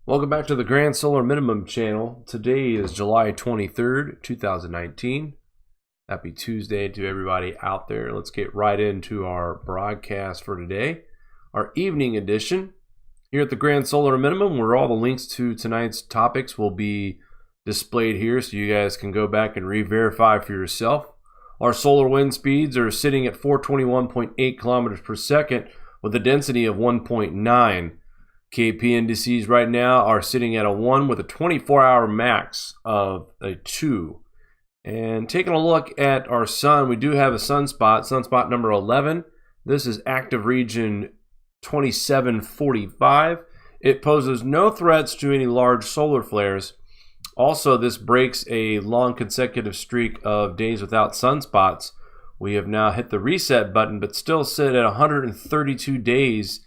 Welcome back to the Grand Solar Minimum channel. Today is July 23rd, 2019. Happy Tuesday to everybody out there. Let's get right into our broadcast for today. Our evening edition here at the Grand Solar Minimum, where all the links to tonight's topics will be displayed here so you guys can go back and re-verify for yourself. Our solar wind speeds are sitting at 421.8 kilometers per second with a density of 1.9. KP indices right now are sitting at a 1 with a 24-hour max of a 2. And taking a look at our sun, we do have a sunspot number 11. This is active region 2745. It poses no threats to any large solar flares. Also, this breaks a long consecutive streak of days without sunspots. We have now hit the reset button, but still sit at 132 days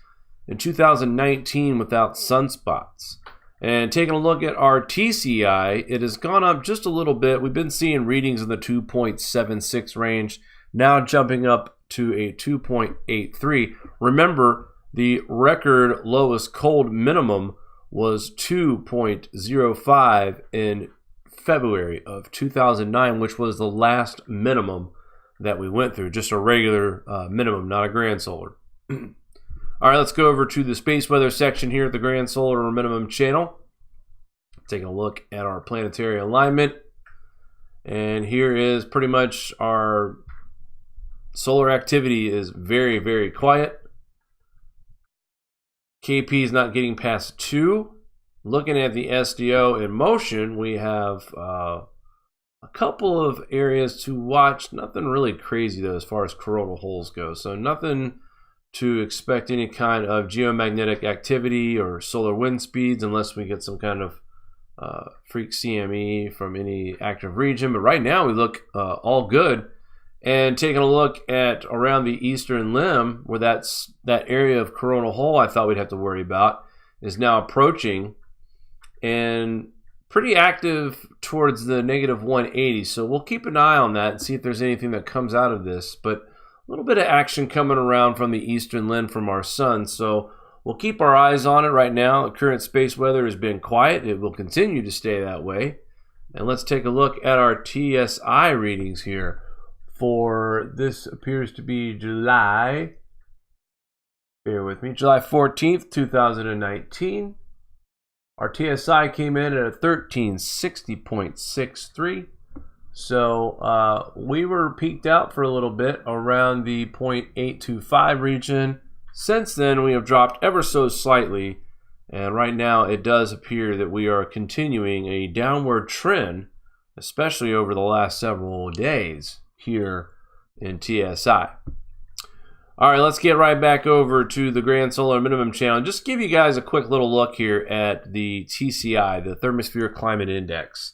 in 2019 without sunspots. And taking a look at our TCI, it has gone up just a little bit. We've been seeing readings in the 2.76 range, now jumping up to a 2.83. Remember, the record lowest cold minimum was 2.05 in February of 2009, which was the last minimum that we went through, just a regular minimum, not a grand solar. All right, let's go over to the space weather section here at the Grand Solar Minimum channel. Taking a look at our planetary alignment. And here is pretty much our solar activity is very, very quiet. KP is not getting past 2. Looking at the SDO in motion, we have a couple of areas to watch. Nothing really crazy, though, as far as coronal holes go. So nothing to expect any kind of geomagnetic activity or solar wind speeds unless we get some kind of freak CME from any active region. But right now we look all good. And taking a look at around the eastern limb, where that area of coronal hole I thought we'd have to worry about is now approaching and pretty active towards the negative 180. So we'll keep an eye on that and see if there's anything that comes out of this. But a little bit of action coming around from the eastern limb from our sun, so we'll keep our eyes on it right now. The current space weather has been quiet. It will continue to stay that way. And let's take a look at our TSI readings here for this appears to be July, bear with me, July 14th, 2019. Our TSI came in at a 1360.63. So we were peaked out for a little bit around the 0.825 region. Since then, we have dropped ever so slightly. And right now, it does appear that we are continuing a downward trend, especially over the last several days here in TSI. All right, let's get right back over to the Grand Solar Minimum channel. Just give you guys a quick little look here at the TCI, the Thermosphere Climate Index.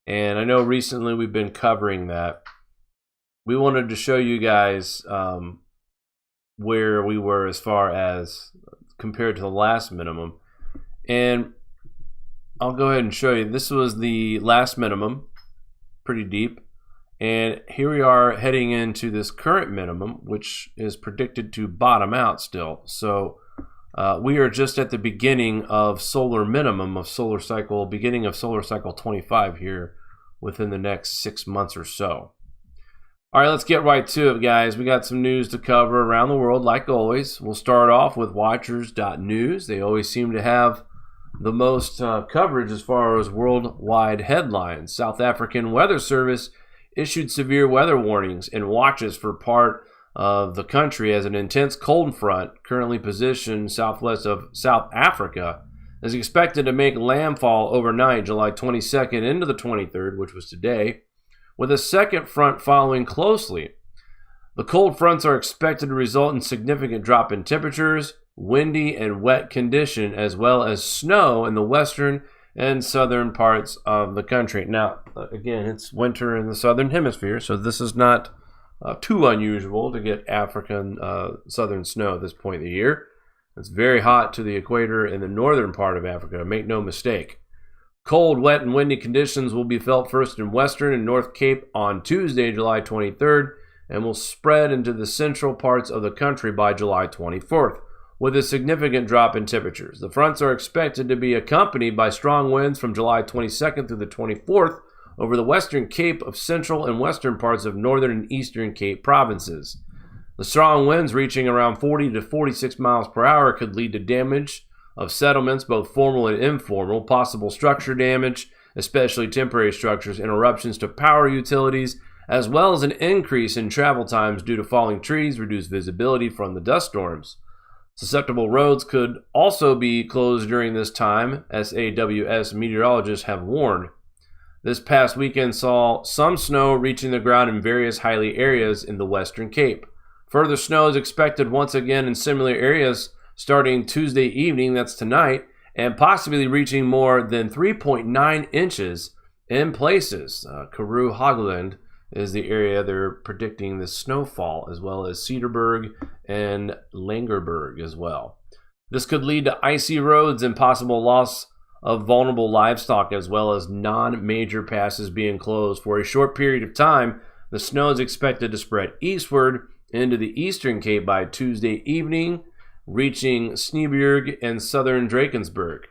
And I know recently we've been covering that. We wanted to show you guys where we were as far as compared to the last minimum. And I'll go ahead and show you. This was the last minimum, pretty deep. And here we are heading into this current minimum, which is predicted to bottom out still. So we are just at the beginning of solar minimum of solar cycle, beginning of solar cycle 25 here within the next 6 months or so. All right, let's get right to it, guys. We got some news to cover around the world, like always. We'll start off with watchers.news. They always seem to have the most coverage as far as worldwide headlines. South African Weather Service issued severe weather warnings and watches for part of the country as an intense cold front currently positioned southwest of South Africa is expected to make landfall overnight, July 22nd into the 23rd, which was today, with a second front following closely. The cold fronts are expected to result in significant drop in temperatures, windy and wet condition, as well as snow in the western and southern parts of the country. Now, again, it's winter in the southern hemisphere, so this is not too unusual to get African southern snow at this point of the year. It's very hot to the equator in the northern part of Africa, make no mistake. Cold, wet, and windy conditions will be felt first in western and North Cape on Tuesday, July 23rd, and will spread into the central parts of the country by July 24th. with a significant drop in temperatures. The fronts are expected to be accompanied by strong winds from July 22nd through the 24th over the western Cape of central and western parts of northern and eastern Cape provinces. The strong winds, reaching around 40 to 46 miles per hour, could lead to damage of settlements, both formal and informal, possible structure damage, especially temporary structures, interruptions to power utilities, as well as an increase in travel times due to falling trees, reduced visibility from the dust storms. Susceptible roads could also be closed during this time, SAWS meteorologists have warned. This past weekend saw some snow reaching the ground in various hilly areas in the Western Cape. Further snow is expected once again in similar areas starting Tuesday evening, that's tonight, and possibly reaching more than 3.9 inches in places. Karoo Hogland is the area they're predicting the snowfall, as well as Cedarburg and Langerburg as well. This could lead to icy roads and possible loss of vulnerable livestock, as well as non-major passes being closed for a short period of time. The snow is expected to spread eastward into the Eastern Cape by Tuesday evening, reaching Schneeberg and southern Drakensberg.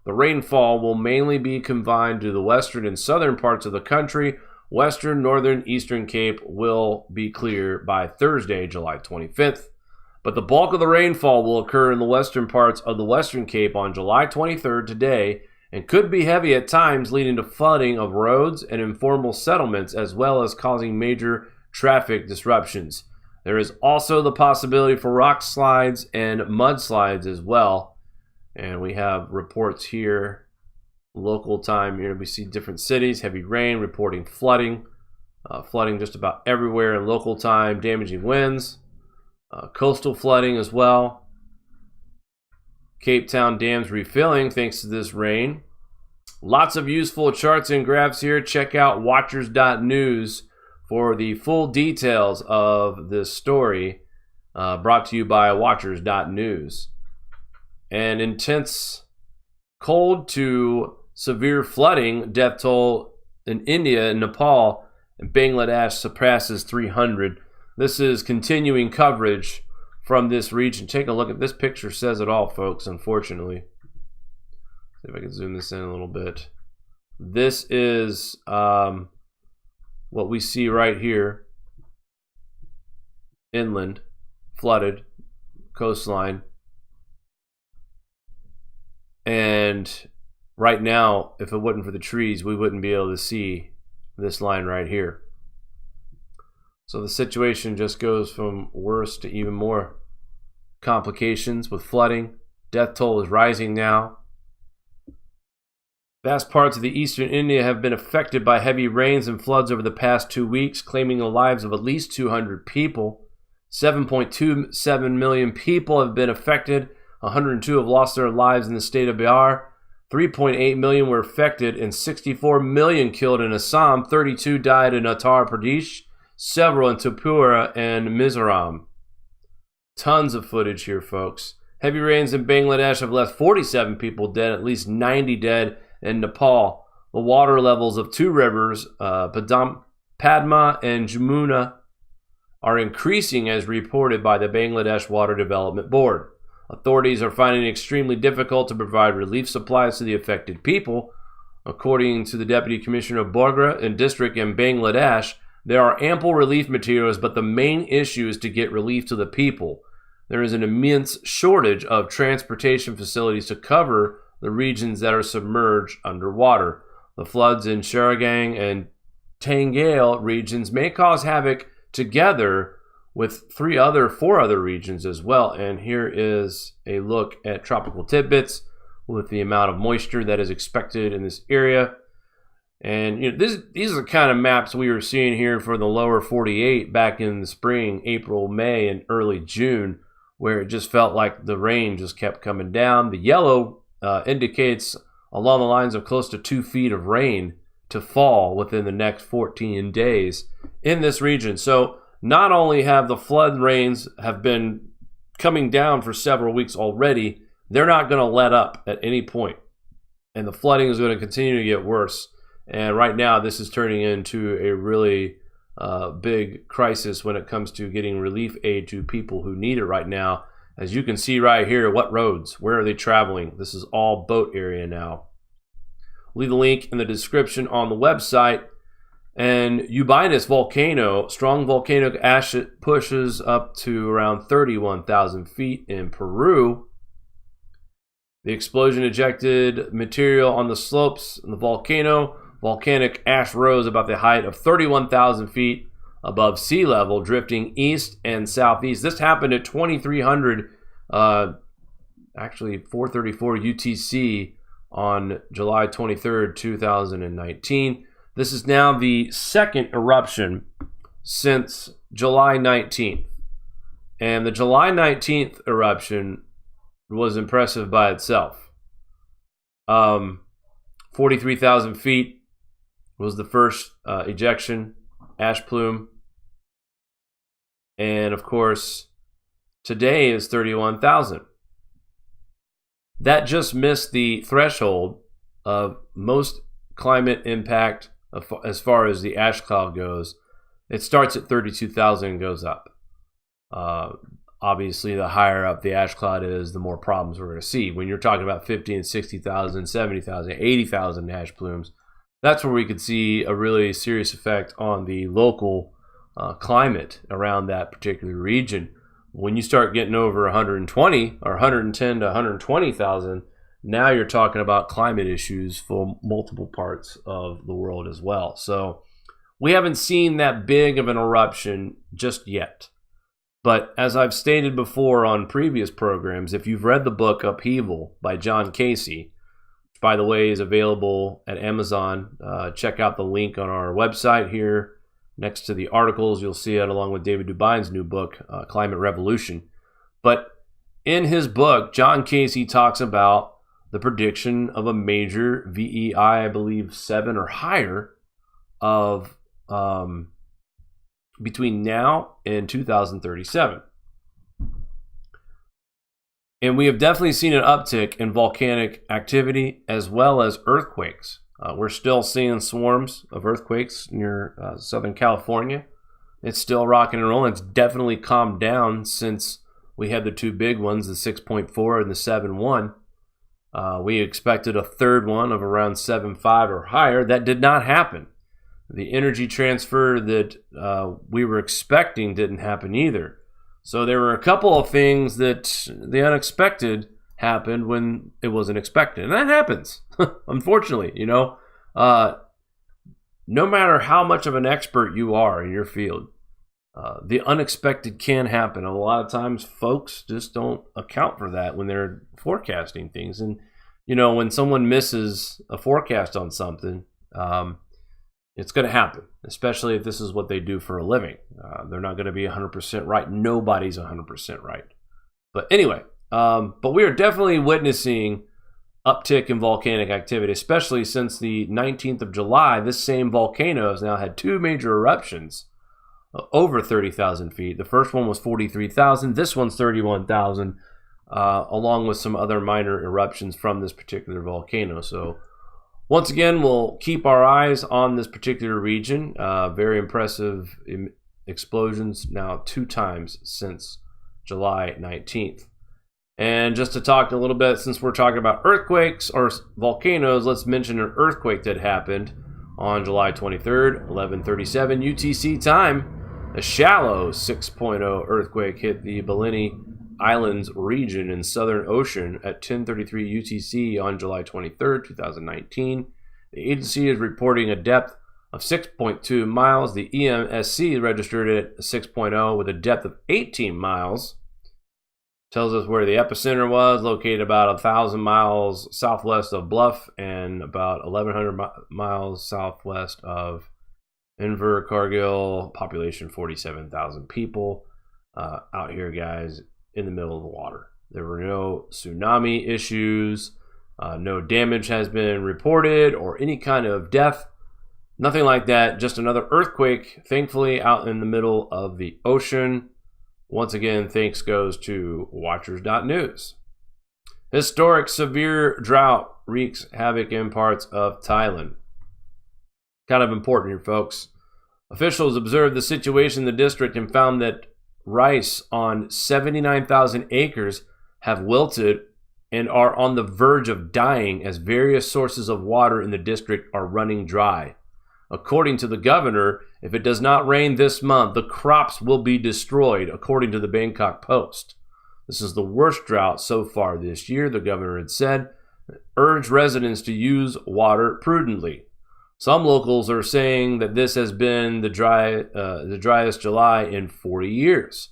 The rainfall will mainly be confined to the western and southern parts of the country. Western, northern, eastern Cape will be clear by Thursday, July 25th. But the bulk of the rainfall will occur in the western parts of the Western Cape on July 23rd today, and could be heavy at times, leading to flooding of roads and informal settlements, as well as causing major traffic disruptions. There is also the possibility for rock slides and mudslides as well. And we have reports here, local time. Here we see different cities, heavy rain, reporting flooding. Flooding just about everywhere in local time, damaging winds. Coastal flooding as well. Cape Town dams refilling thanks to this rain. Lots of useful charts and graphs here. Check out watchers.news for the full details of this story, brought to you by watchers.news. And intense cold to severe flooding, death toll in India and Nepal and Bangladesh surpasses 300. This is continuing coverage from this region. Take a look at this picture, says it all, folks, unfortunately. See if I can zoom this in a little bit. This is what we see right here. Inland, flooded, coastline. And right now, if it wasn't for the trees, we wouldn't be able to see this line right here. So the situation just goes from worse to even more complications with flooding. Death toll is rising now. Vast parts of the eastern India have been affected by heavy rains and floods over the past 2 weeks, claiming the lives of at least 200 people. 7.27 million people have been affected. 102 have lost their lives in the state of Bihar. 3.8 million were affected and 64 million killed in Assam. 32 died in Uttar Pradesh. Several in Tripura and Mizoram. Tons of footage here, folks. Heavy rains in Bangladesh have left 47 people dead, at least 90 dead in Nepal. The water levels of two rivers, Padma and Jamuna, are increasing as reported by the Bangladesh Water Development Board. Authorities are finding it extremely difficult to provide relief supplies to the affected people. According to the Deputy Commissioner of Bogra and District in Bangladesh, there are ample relief materials, but the main issue is to get relief to the people. There is an immense shortage of transportation facilities to cover the regions that are submerged underwater. The floods in Sharagang and Tangail regions may cause havoc together with four other regions as well. And here is a look at tropical tidbits with the amount of moisture that is expected in this area. And these are the kind of maps we were seeing here for the lower 48 back in the spring, April, May, and early June, where it just felt like the rain just kept coming down. The yellow indicates along the lines of close to 2 feet of rain to fall within the next 14 days in this region. So not only have the flood rains have been coming down for several weeks already, they're not going to let up at any point. And the flooding is going to continue to get worse. And right now, this is turning into a really big crisis when it comes to getting relief aid to people who need it right now. As you can see right here, what roads? Where are they traveling? This is all boat area now. Leave the link in the description on the website. And Ubinus volcano, strong volcanic ash pushes up to around 31,000 feet in Peru. The explosion ejected material on the slopes of the volcano. Volcanic ash rose about the height of 31,000 feet above sea level, drifting east and southeast. This happened at 2300, actually 434 UTC on July 23rd, 2019. This is now the second eruption since July 19th. And the July 19th eruption was impressive by itself. 43,000 feet was the first ejection, ash plume. And of course, today is 31,000. That just missed the threshold of most climate impact as far as the ash cloud goes. It starts at 32,000 and goes up. Obviously, the higher up the ash cloud is, the more problems we're going to see. When you're talking about 50 and 60,000, 70,000, 80,000 ash plumes, that's where we could see a really serious effect on the local climate around that particular region. When you start getting over 120 or 110 to 120,000, now you're talking about climate issues for multiple parts of the world as well. So we haven't seen that big of an eruption just yet. But as I've stated before on previous programs, if you've read the book Upheaval by John Casey, which by the way is available at Amazon, check out the link on our website here. Next to the articles, you'll see it along with David Dubine's new book, Climate Revolution. But in his book, John Casey talks about the prediction of a major VEI, I believe 7 or higher, of between now and 2037. And we have definitely seen an uptick in volcanic activity as well as earthquakes. We're still seeing swarms of earthquakes near Southern California. It's still rocking and rolling. It's definitely calmed down since we had the two big ones, the 6.4 and the 7.1. We expected a third one of around 7.5 or higher. That did not happen. The energy transfer that we were expecting didn't happen either. So there were a couple of things that the unexpected happened when it wasn't expected. And that happens, unfortunately, you know. No matter how much of an expert you are in your field, the unexpected can happen. And a lot of times folks just don't account for that when they're forecasting things. And, you know, when someone misses a forecast on something, it's going to happen, especially if this is what they do for a living. They're not going to be 100% right. Nobody's 100% right. But anyway, but we are definitely witnessing uptick in volcanic activity, especially since the 19th of July. This same volcano has now had two major eruptions over 30,000 feet. The first one was 43,000. This one's 31,000, along with some other minor eruptions from this particular volcano. So once again, we'll keep our eyes on this particular region. Very impressive explosions now 2 times since July 19th. And just to talk a little bit, since we're talking about earthquakes or volcanoes, let's mention an earthquake that happened on July 23rd, 11:37 UTC time. A shallow 6.0 earthquake hit the Bellini Islands region in Southern Ocean at 10:33 UTC on July 23rd, 2019. The agency is reporting a depth of 6.2 miles. The EMSC registered it at 6.0 with a depth of 18 miles. Tells us where the epicenter was, located about 1,000 miles southwest of Bluff and about 1,100 miles southwest of Invercargill. Population 47,000 people. Out here, guys, in the middle of the water. There were no tsunami issues. No damage has been reported or any kind of death. Nothing like that. Just another earthquake, thankfully, out in the middle of the ocean. Once again, thanks goes to Watchers.news. Historic severe drought wreaks havoc in parts of Thailand. Kind of important here, folks. Officials observed the situation in the district and found that rice on 79,000 acres have wilted and are on the verge of dying as various sources of water in the district are running dry. According to the governor, if it does not rain this month, the crops will be destroyed, according to the Bangkok Post. This is the worst drought so far this year, the governor had said. Urged residents to use water prudently. Some locals are saying that this has been the driest July in 40 years.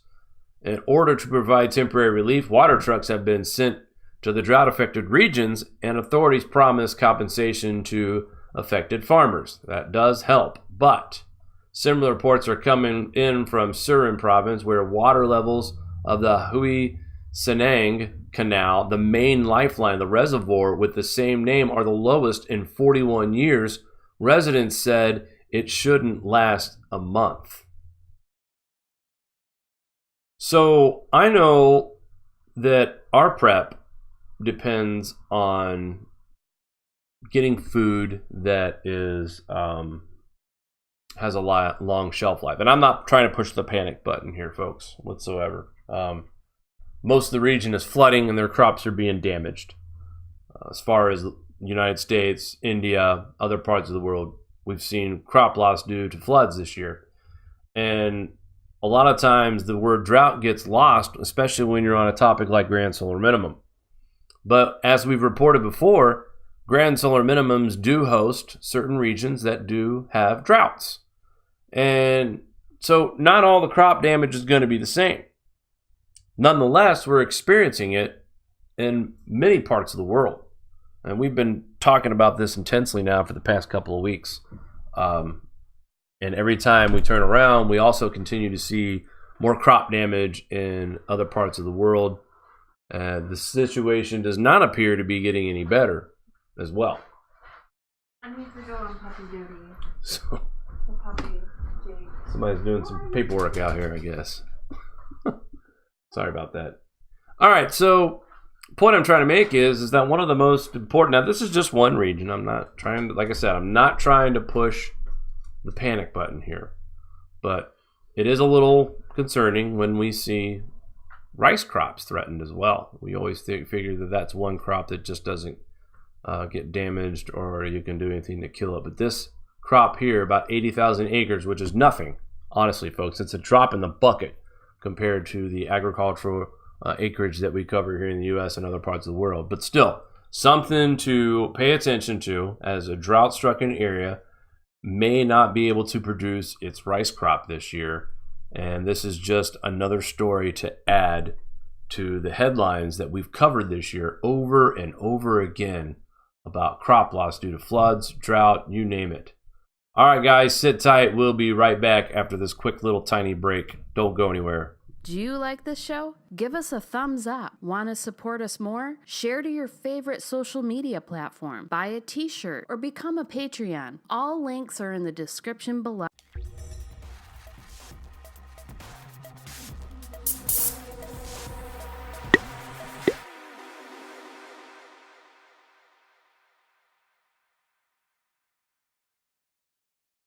In order to provide temporary relief, water trucks have been sent to the drought-affected regions, and authorities promise compensation to affected farmers. That does help, but similar reports are coming in from Surin province, where water levels of the Hui Senang Canal, the main lifeline, the reservoir with the same name, are the lowest in 41 years. Residents said it shouldn't last a month. So I know that our prep depends on getting food that is has a long shelf life. And I'm not trying to push the panic button here, folks, whatsoever. Most of the region is flooding and their crops are being damaged. As far as the United States, India, other parts of the world, we've seen crop loss due to floods this year. And a lot of times the word drought gets lost, especially when you're on a topic like grand solar minimum. But as we've reported before, grand solar minimums do host certain regions that do have droughts. And so not all the crop damage is going to be the same. Nonetheless, we're experiencing it in many parts of the world. And we've been talking about this intensely now for the past couple of weeks. And every time we turn around, we also continue to see more crop damage in other parts of the world. The situation does not appear to be getting any better as well. I need to go on puppy duty. So, The puppy Jake. somebody's doing some paperwork out here, I guess. Sorry about that. All right, so point I'm trying to make is that one of the most important, now this is just one region. I'm not trying to, like I said, I'm not trying to push the panic button here. But it is a little concerning when we see rice crops threatened as well. We always figure that that's one crop that just doesn't get damaged or you can do anything to kill it. But this crop here, about 80,000 acres, which is nothing, honestly, folks. It's a drop in the bucket compared to the agricultural acreage that we cover here in the U.S. and other parts of the world. But still, something to pay attention to, as a drought-stricken area may not be able to produce its rice crop this year. And this is just another story to add to the headlines that we've covered this year over and over again about crop loss due to floods, drought, you name it. All right, guys, sit tight. We'll be right back after this quick little tiny break. Don't go anywhere. Do you like this show? Give us a thumbs up. Want to support us more? Share to your favorite social media platform. Buy a t-shirt or become a Patreon. All links are in the description below.